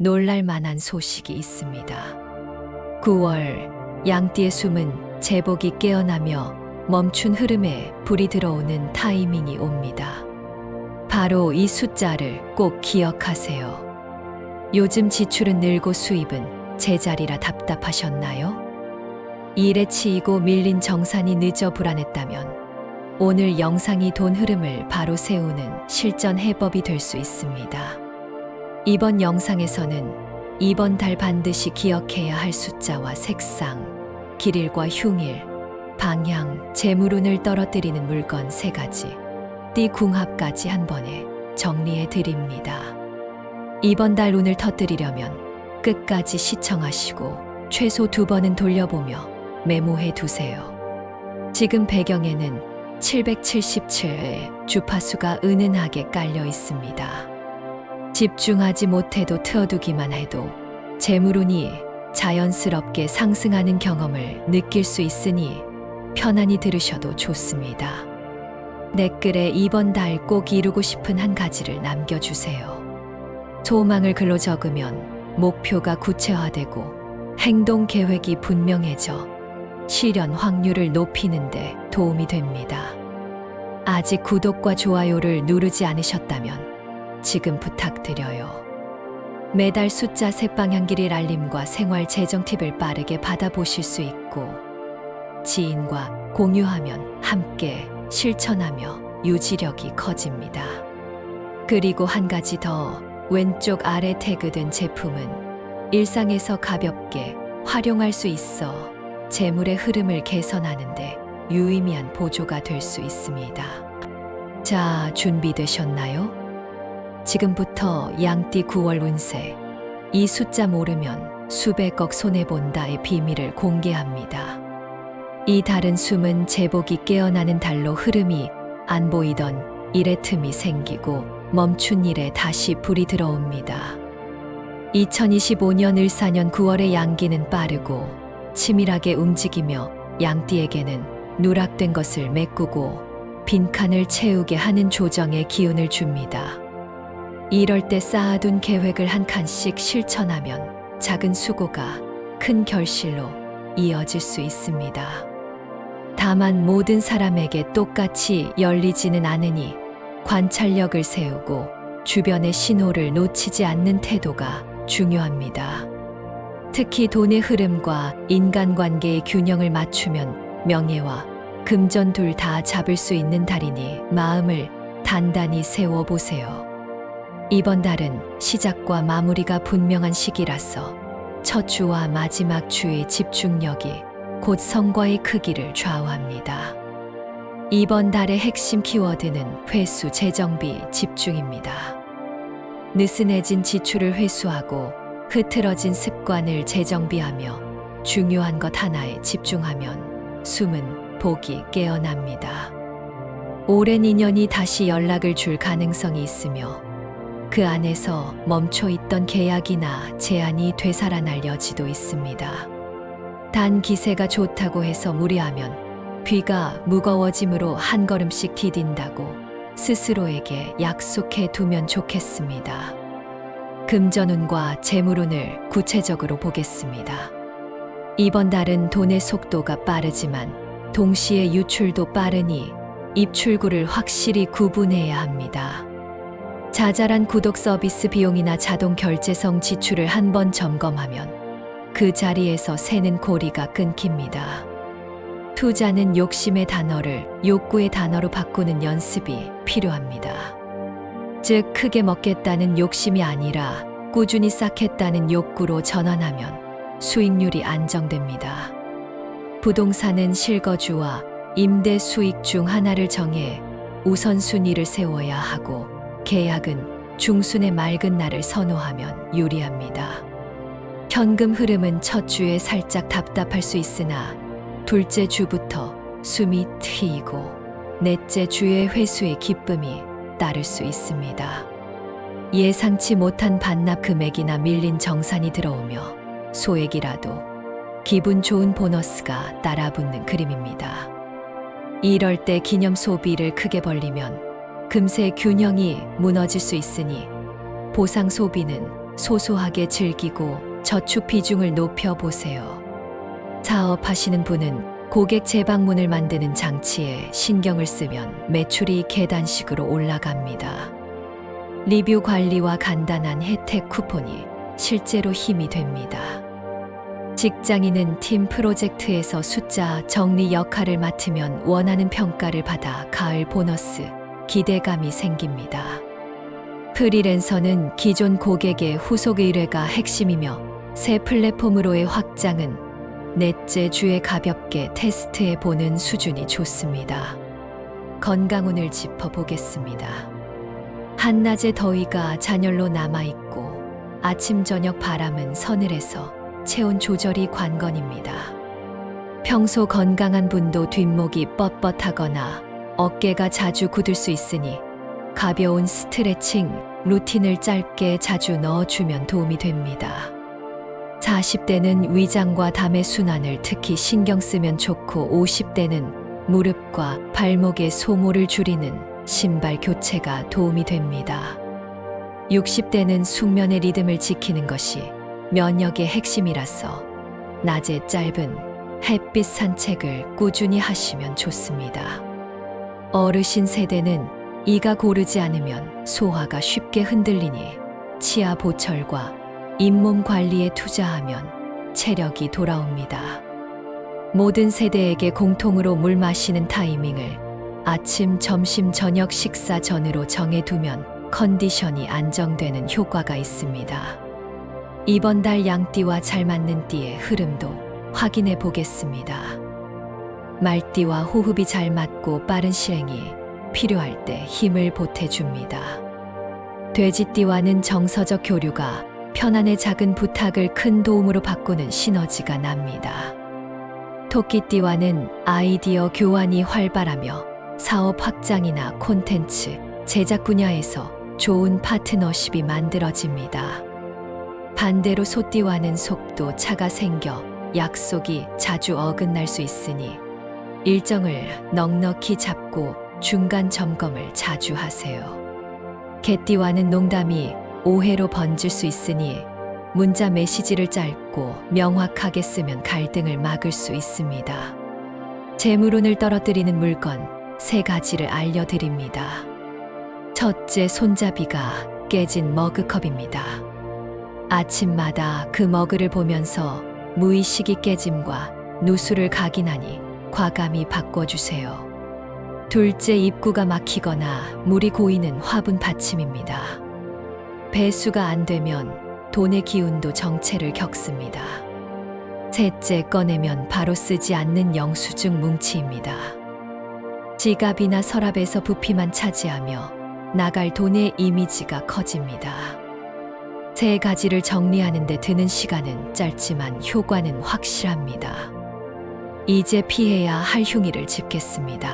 놀랄 만한 소식이 있습니다. 9월 양띠의 숨은 제복이 깨어나며 멈춘 흐름에 불이 들어오는 타이밍이 옵니다. 바로 이 숫자를 꼭 기억하세요. 요즘 지출은 늘고 수입은 제자리라 답답하셨나요? 일에 치이고 밀린 정산이 늦어 불안했다면 오늘 영상이 돈 흐름을 바로 세우는 실전 해법이 될 수 있습니다. 이번 영상에서는 이번 달 반드시 기억해야 할 숫자와 색상, 길일과 흉일, 방향, 재물운을 떨어뜨리는 물건 3가지, 띠궁합까지 한 번에 정리해 드립니다. 이번 달 운을 터뜨리려면 끝까지 시청하시고 최소 2번은 돌려보며 메모해 두세요. 지금 배경에는 777의 주파수가 은은하게 깔려 있습니다. 집중하지 못해도 틀어두기만 해도 재물운이 자연스럽게 상승하는 경험을 느낄 수 있으니 편안히 들으셔도 좋습니다. 댓글에 이번 달 꼭 이루고 싶은 한 가지를 남겨주세요. 소망을 글로 적으면 목표가 구체화되고 행동 계획이 분명해져 실현 확률을 높이는데 도움이 됩니다. 아직 구독과 좋아요를 누르지 않으셨다면 지금 부탁드려요. 매달 숫자 색방향 길일 알림과 생활 재정 팁을 빠르게 받아보실 수 있고 지인과 공유하면 함께 실천하며 유지력이 커집니다. 그리고 한 가지 더, 왼쪽 아래 태그된 제품은 일상에서 가볍게 활용할 수 있어 재물의 흐름을 개선하는데 유의미한 보조가 될 수 있습니다. 자, 준비되셨나요? 지금부터 양띠 9월 운세, 이 숫자 모르면 수백억 손해본다의 비밀을 공개합니다. 이 달은 숨은 제복이 깨어나는 달로 흐름이 안 보이던 일의 틈이 생기고 멈춘 일에 다시 불이 들어옵니다. 2025년 을사년 9월의 양기는 빠르고 치밀하게 움직이며 양띠에게는 누락된 것을 메꾸고 빈칸을 채우게 하는 조정의 기운을 줍니다. 이럴 때 쌓아둔 계획을 한 칸씩 실천하면 작은 수고가 큰 결실로 이어질 수 있습니다. 다만 모든 사람에게 똑같이 열리지는 않으니 관찰력을 세우고 주변의 신호를 놓치지 않는 태도가 중요합니다. 특히 돈의 흐름과 인간관계의 균형을 맞추면 명예와 금전 둘 다 잡을 수 있는 달이니 마음을 단단히 세워보세요. 이번 달은 시작과 마무리가 분명한 시기라서 첫 주와 마지막 주의 집중력이 곧 성과의 크기를 좌우합니다. 이번 달의 핵심 키워드는 회수, 재정비, 집중입니다. 느슨해진 지출을 회수하고 흐트러진 습관을 재정비하며 중요한 것 하나에 집중하면 숨은 복이 깨어납니다. 오랜 인연이 다시 연락을 줄 가능성이 있으며 그 안에서 멈춰있던 계약이나 제안이 되살아날 여지도 있습니다. 단 기세가 좋다고 해서 무리하면 귀가 무거워짐으로 한 걸음씩 디딘다고 스스로에게 약속해 두면 좋겠습니다. 금전운과 재물운을 구체적으로 보겠습니다. 이번 달은 돈의 속도가 빠르지만 동시에 유출도 빠르니 입출구를 확실히 구분해야 합니다. 자잘한 구독 서비스 비용이나 자동 결제성 지출을 한번 점검하면 그 자리에서 새는 고리가 끊깁니다. 투자는 욕심의 단어를 욕구의 단어로 바꾸는 연습이 필요합니다. 즉, 크게 먹겠다는 욕심이 아니라 꾸준히 쌓겠다는 욕구로 전환하면 수익률이 안정됩니다. 부동산은 실거주와 임대 수익 중 하나를 정해 우선순위를 세워야 하고 계약은 중순의 맑은 날을 선호하면 유리합니다. 현금 흐름은 첫 주에 살짝 답답할 수 있으나 둘째 주부터 숨이 트이고 넷째 주의 회수의 기쁨이 따를 수 있습니다. 예상치 못한 반납 금액이나 밀린 정산이 들어오며 소액이라도 기분 좋은 보너스가 따라붙는 그림입니다. 이럴 때 기념 소비를 크게 벌리면 금세 균형이 무너질 수 있으니 보상 소비는 소소하게 즐기고 저축 비중을 높여 보세요. 사업하시는 분은 고객 재방문을 만드는 장치에 신경을 쓰면 매출이 계단식으로 올라갑니다. 리뷰 관리와 간단한 혜택 쿠폰이 실제로 힘이 됩니다. 직장인은 팀 프로젝트에서 숫자 정리 역할을 맡으면 원하는 평가를 받아 가을 보너스, 기대감이 생깁니다. 프리랜서는 기존 고객의 후속 의뢰가 핵심이며 새 플랫폼으로의 확장은 넷째 주에 가볍게 테스트해 보는 수준이 좋습니다. 건강운을 짚어보겠습니다. 한낮의 더위가 잔열로 남아있고 아침 저녁 바람은 서늘해서 체온 조절이 관건입니다. 평소 건강한 분도 뒷목이 뻣뻣하거나 어깨가 자주 굳을 수 있으니 가벼운 스트레칭 루틴을 짧게 자주 넣어주면 도움이 됩니다. 40대는 위장과 담의 순환을 특히 신경 쓰면 좋고 50대는 무릎과 발목의 소모를 줄이는 신발 교체가 도움이 됩니다. 60대는 숙면의 리듬을 지키는 것이 면역의 핵심이라서 낮에 짧은 햇빛 산책을 꾸준히 하시면 좋습니다. 어르신 세대는 이가 고르지 않으면 소화가 쉽게 흔들리니 치아 보철과 잇몸 관리에 투자하면 체력이 돌아옵니다. 모든 세대에게 공통으로 물 마시는 타이밍을 아침, 점심, 저녁 식사 전으로 정해두면 컨디션이 안정되는 효과가 있습니다. 이번 달 양띠와 잘 맞는 띠의 흐름도 확인해 보겠습니다. 말띠와 호흡이 잘 맞고 빠른 실행이 필요할 때 힘을 보태줍니다. 돼지띠와는 정서적 교류가 편안의 작은 부탁을 큰 도움으로 바꾸는 시너지가 납니다. 토끼띠와는 아이디어 교환이 활발하며 사업 확장이나 콘텐츠, 제작 분야에서 좋은 파트너십이 만들어집니다. 반대로 소띠와는 속도 차가 생겨 약속이 자주 어긋날 수 있으니 일정을 넉넉히 잡고 중간 점검을 자주 하세요. 개띠와는 농담이 오해로 번질 수 있으니 문자 메시지를 짧고 명확하게 쓰면 갈등을 막을 수 있습니다. 재물운을 떨어뜨리는 물건 3가지를 알려드립니다. 첫째, 손잡이가 깨진 머그컵입니다. 아침마다 그 머그를 보면서 무의식이 깨짐과 누수를 각인하니 과감히 바꿔주세요. 둘째, 입구가 막히거나 물이 고이는 화분 받침입니다. 배수가 안 되면 돈의 기운도 정체를 겪습니다. 셋째, 꺼내면 바로 쓰지 않는 영수증 뭉치입니다. 지갑이나 서랍에서 부피만 차지하며 나갈 돈의 이미지가 커집니다. 3가지를 정리하는 데 드는 시간은 짧지만 효과는 확실합니다. 이제 피해야 할 흉의를 짚겠습니다.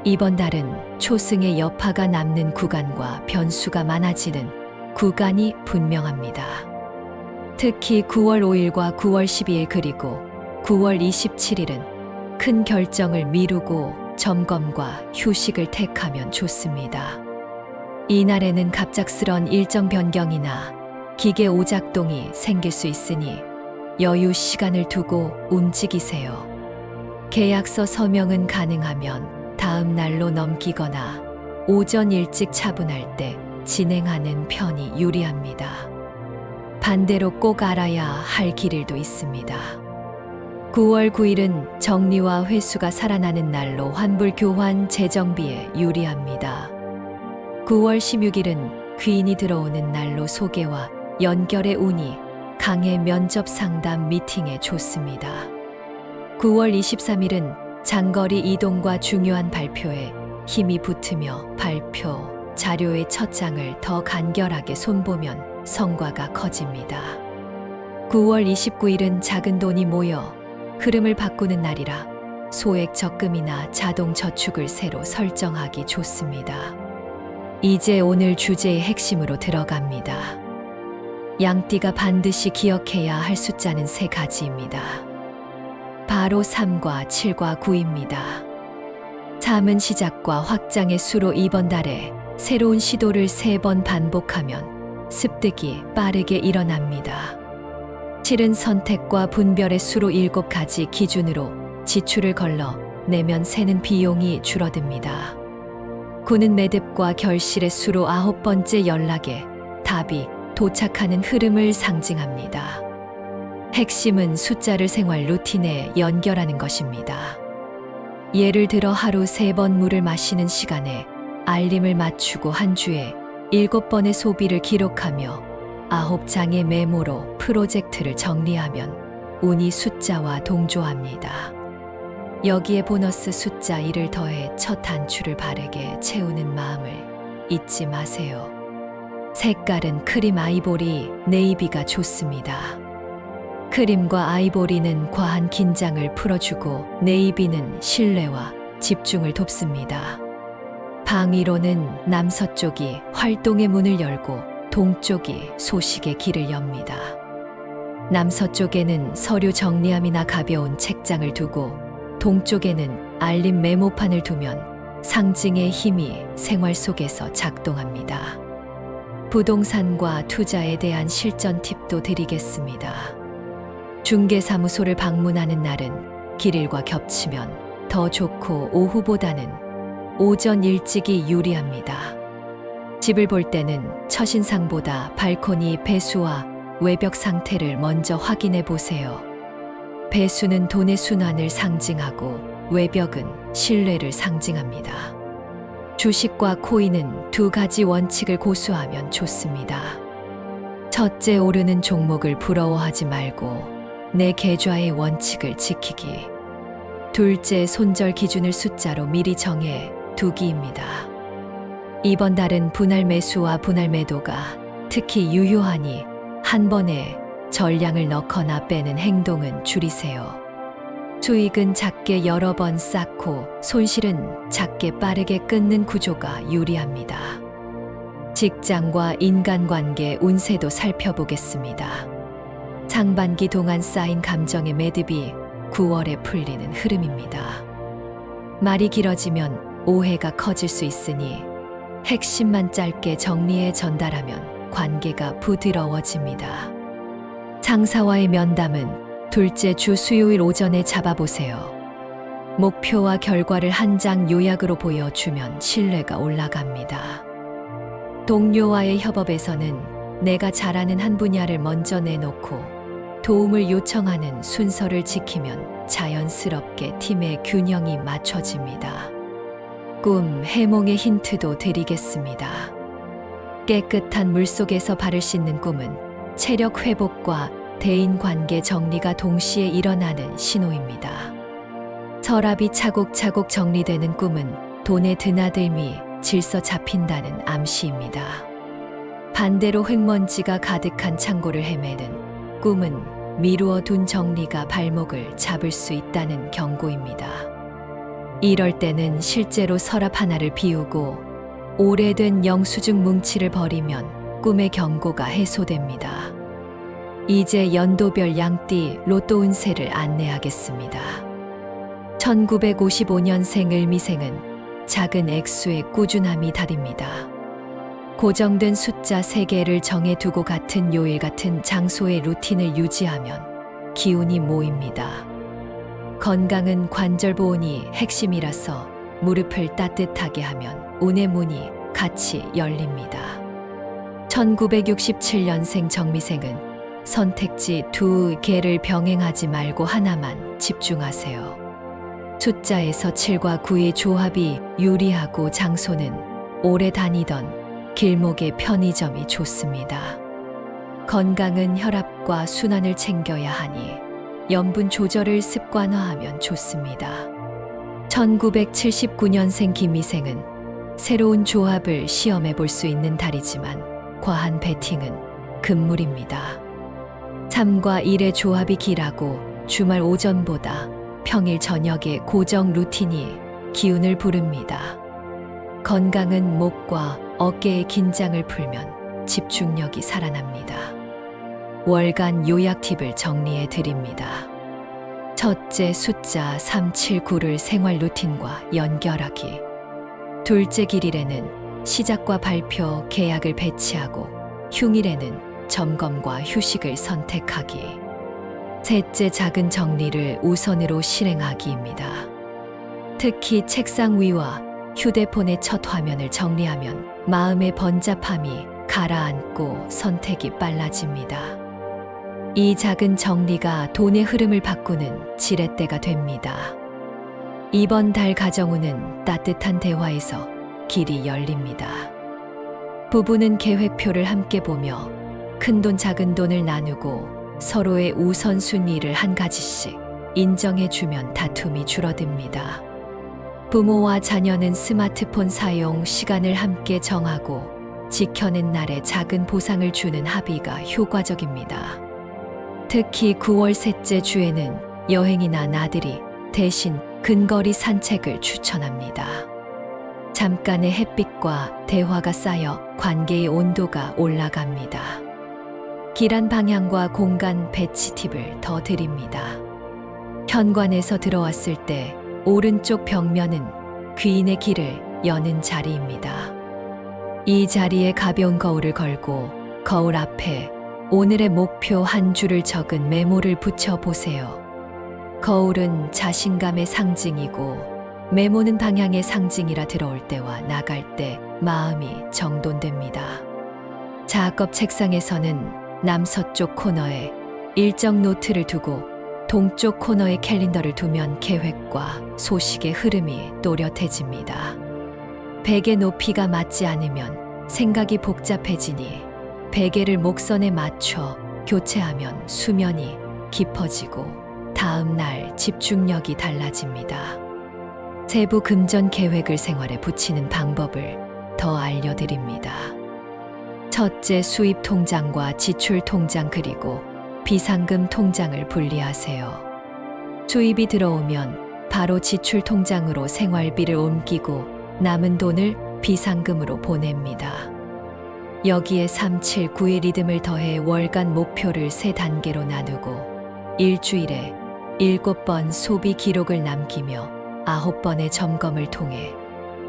이번 달은 초승의 여파가 남는 구간과 변수가 많아지는 구간이 분명합니다. 특히 9월 5일과 9월 12일 그리고 9월 27일은 큰 결정을 미루고 점검과 휴식을 택하면 좋습니다. 이날에는 갑작스런 일정 변경이나 기계 오작동이 생길 수 있으니 여유 시간을 두고 움직이세요. 계약서 서명은 가능하면 다음 날로 넘기거나 오전 일찍 차분할 때 진행하는 편이 유리합니다. 반대로 꼭 알아야 할 길일도 있습니다. 9월 9일은 정리와 회수가 살아나는 날로 환불 교환 재정비에 유리합니다. 9월 16일은 귀인이 들어오는 날로 소개와 연결의 운이 강해 면접 상담 미팅에 좋습니다. 9월 23일은 장거리 이동과 중요한 발표에 힘이 붙으며 발표, 자료의 첫 장을 더 간결하게 손보면 성과가 커집니다. 9월 29일은 작은 돈이 모여 흐름을 바꾸는 날이라 소액 적금이나 자동 저축을 새로 설정하기 좋습니다. 이제 오늘 주제의 핵심으로 들어갑니다. 양띠가 반드시 기억해야 할 숫자는 3가지입니다. 바로 3과 7과 9입니다. 3은 시작과 확장의 수로 이번 달에 새로운 시도를 3번 반복하면 습득이 빠르게 일어납니다. 7은 선택과 분별의 수로 7가지 기준으로 지출을 걸러 내면 세는 비용이 줄어듭니다. 9는 매듭과 결실의 수로 9번째 연락에 답이 도착하는 흐름을 상징합니다. 핵심은 숫자를 생활 루틴에 연결하는 것입니다. 예를 들어 하루 3번 물을 마시는 시간에 알림을 맞추고 한 주에 7번의 소비를 기록하며 9장의 메모로 프로젝트를 정리하면 운이 숫자와 동조합니다. 여기에 보너스 숫자 1을 더해 첫 단추를 바르게 채우는 마음을 잊지 마세요. 색깔은 크림 아이보리, 네이비가 좋습니다. 크림과 아이보리는 과한 긴장을 풀어주고 네이비는 신뢰와 집중을 돕습니다. 방위로는 남서쪽이 활동의 문을 열고 동쪽이 소식의 길을 엽니다. 남서쪽에는 서류 정리함이나 가벼운 책장을 두고 동쪽에는 알림 메모판을 두면 상징의 힘이 생활 속에서 작동합니다. 부동산과 투자에 대한 실전 팁도 드리겠습니다. 중개사무소를 방문하는 날은 길일과 겹치면 더 좋고 오후보다는 오전 일찍이 유리합니다. 집을 볼 때는 첫인상보다 발코니 배수와 외벽 상태를 먼저 확인해 보세요. 배수는 돈의 순환을 상징하고 외벽은 신뢰를 상징합니다. 주식과 코인은 2가지 원칙을 고수하면 좋습니다. 첫째, 오르는 종목을 부러워하지 말고 내 계좌의 원칙을 지키기. 둘째, 손절 기준을 숫자로 미리 정해 두기입니다. 이번 달은 분할 매수와 분할 매도가 특히 유효하니 한 번에 전량을 넣거나 빼는 행동은 줄이세요. 수익은 작게 여러 번 쌓고 손실은 작게 빠르게 끊는 구조가 유리합니다. 직장과 인간관계 운세도 살펴보겠습니다. 상반기 동안 쌓인 감정의 매듭이 9월에 풀리는 흐름입니다. 말이 길어지면 오해가 커질 수 있으니 핵심만 짧게 정리해 전달하면 관계가 부드러워집니다. 상사와의 면담은 둘째 주 수요일 오전에 잡아보세요. 목표와 결과를 한 장 요약으로 보여주면 신뢰가 올라갑니다. 동료와의 협업에서는 내가 잘하는 한 분야를 먼저 내놓고 도움을 요청하는 순서를 지키면 자연스럽게 팀의 균형이 맞춰집니다. 꿈, 해몽의 힌트도 드리겠습니다. 깨끗한 물속에서 발을 씻는 꿈은 체력 회복과 대인관계 정리가 동시에 일어나는 신호입니다. 서랍이 차곡차곡 정리되는 꿈은 돈의 드나들미, 질서 잡힌다는 암시입니다. 반대로 흙먼지가 가득한 창고를 헤매는 꿈은 미루어 둔 정리가 발목을 잡을 수 있다는 경고입니다. 이럴 때는 실제로 서랍 하나를 비우고 오래된 영수증 뭉치를 버리면 꿈의 경고가 해소됩니다. 이제 연도별 양띠 로또 운세를 안내하겠습니다. 1955년생 을미생은 작은 액수의 꾸준함이 다릅니다. 고정된 숫자 3개를 정해두고 같은 요일 같은 장소의 루틴을 유지하면 기운이 모입니다. 건강은 관절 보온이 핵심이라서 무릎을 따뜻하게 하면 운의 문이 같이 열립니다. 1967년생 정미생은 선택지 2개를 병행하지 말고 하나만 집중하세요. 숫자에서 7과 9의 조합이 유리하고 장소는 오래 다니던 길목의 편의점이 좋습니다. 건강은 혈압과 순환을 챙겨야 하니 염분 조절을 습관화하면 좋습니다. 1979년생 김미생은 새로운 조합을 시험해 볼 수 있는 달이지만 과한 베팅은 금물입니다. 3과 1의 조합이 길하고 주말 오전보다 평일 저녁의 고정 루틴이 기운을 부릅니다. 건강은 목과 어깨의 긴장을 풀면 집중력이 살아납니다. 월간 요약 팁을 정리해 드립니다. 첫째, 숫자 3, 7, 9를 생활 루틴과 연결하기. 둘째, 길일에는 시작과 발표, 계약을 배치하고 흉일에는 점검과 휴식을 선택하기. 셋째, 작은 정리를 우선으로 실행하기입니다. 특히 책상 위와 휴대폰의 첫 화면을 정리하면 마음의 번잡함이 가라앉고 선택이 빨라집니다. 이 작은 정리가 돈의 흐름을 바꾸는 지렛대가 됩니다. 이번 달 가정우는 따뜻한 대화에서 길이 열립니다. 부부는 계획표를 함께 보며 큰돈 작은 돈을 나누고 서로의 우선순위를 한 가지씩 인정해주면 다툼이 줄어듭니다. 부모와 자녀는 스마트폰 사용 시간을 함께 정하고 지켜낸 날에 작은 보상을 주는 합의가 효과적입니다. 특히 9월 셋째 주에는 여행이나 나들이 대신 근거리 산책을 추천합니다. 잠깐의 햇빛과 대화가 쌓여 관계의 온도가 올라갑니다. 길한 방향과 공간 배치 팁을 더 드립니다. 현관에서 들어왔을 때 오른쪽 벽면은 귀인의 길을 여는 자리입니다. 이 자리에 가벼운 거울을 걸고 거울 앞에 오늘의 목표 한 줄을 적은 메모를 붙여 보세요. 거울은 자신감의 상징이고 메모는 방향의 상징이라 들어올 때와 나갈 때 마음이 정돈됩니다. 작업 책상에서는 남서쪽 코너에 일정 노트를 두고 동쪽 코너에 캘린더를 두면 계획과 소식의 흐름이 또렷해집니다. 베개 높이가 맞지 않으면 생각이 복잡해지니 베개를 목선에 맞춰 교체하면 수면이 깊어지고 다음 날 집중력이 달라집니다. 세부 금전 계획을 생활에 붙이는 방법을 더 알려드립니다. 첫째, 수입 통장과 지출 통장 그리고 비상금 통장을 분리하세요. 수입이 들어오면 바로 지출 통장으로 생활비를 옮기고 남은 돈을 비상금으로 보냅니다. 여기에 3, 7, 9의 리듬을 더해 월간 목표를 3단계로 나누고 일주일에 7번 소비 기록을 남기며 9번의 점검을 통해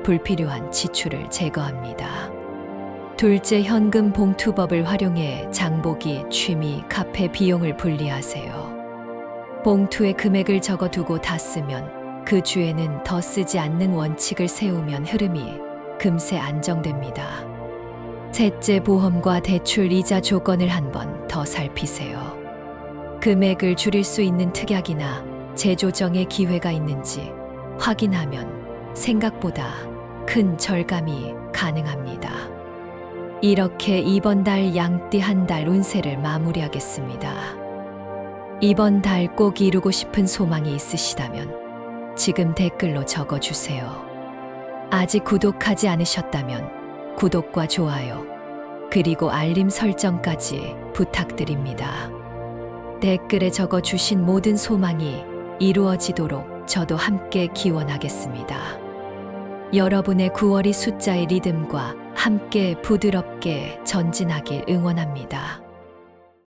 불필요한 지출을 제거합니다. 둘째, 현금 봉투법을 활용해 장보기, 취미, 카페 비용을 분리하세요. 봉투에 금액을 적어두고 다 쓰면 그 주에는 더 쓰지 않는 원칙을 세우면 흐름이 금세 안정됩니다. 셋째, 보험과 대출 이자 조건을 한 번 더 살피세요. 금액을 줄일 수 있는 특약이나 재조정의 기회가 있는지 확인하면 생각보다 큰 절감이 가능합니다. 이렇게 이번 달 양띠 한 달 운세를 마무리하겠습니다. 이번 달 꼭 이루고 싶은 소망이 있으시다면 지금 댓글로 적어주세요. 아직 구독하지 않으셨다면 구독과 좋아요, 그리고 알림 설정까지 부탁드립니다. 댓글에 적어주신 모든 소망이 이루어지도록 저도 함께 기원하겠습니다. 여러분의 9월이 숫자의 리듬과 함께 부드럽게 전진하길 응원합니다.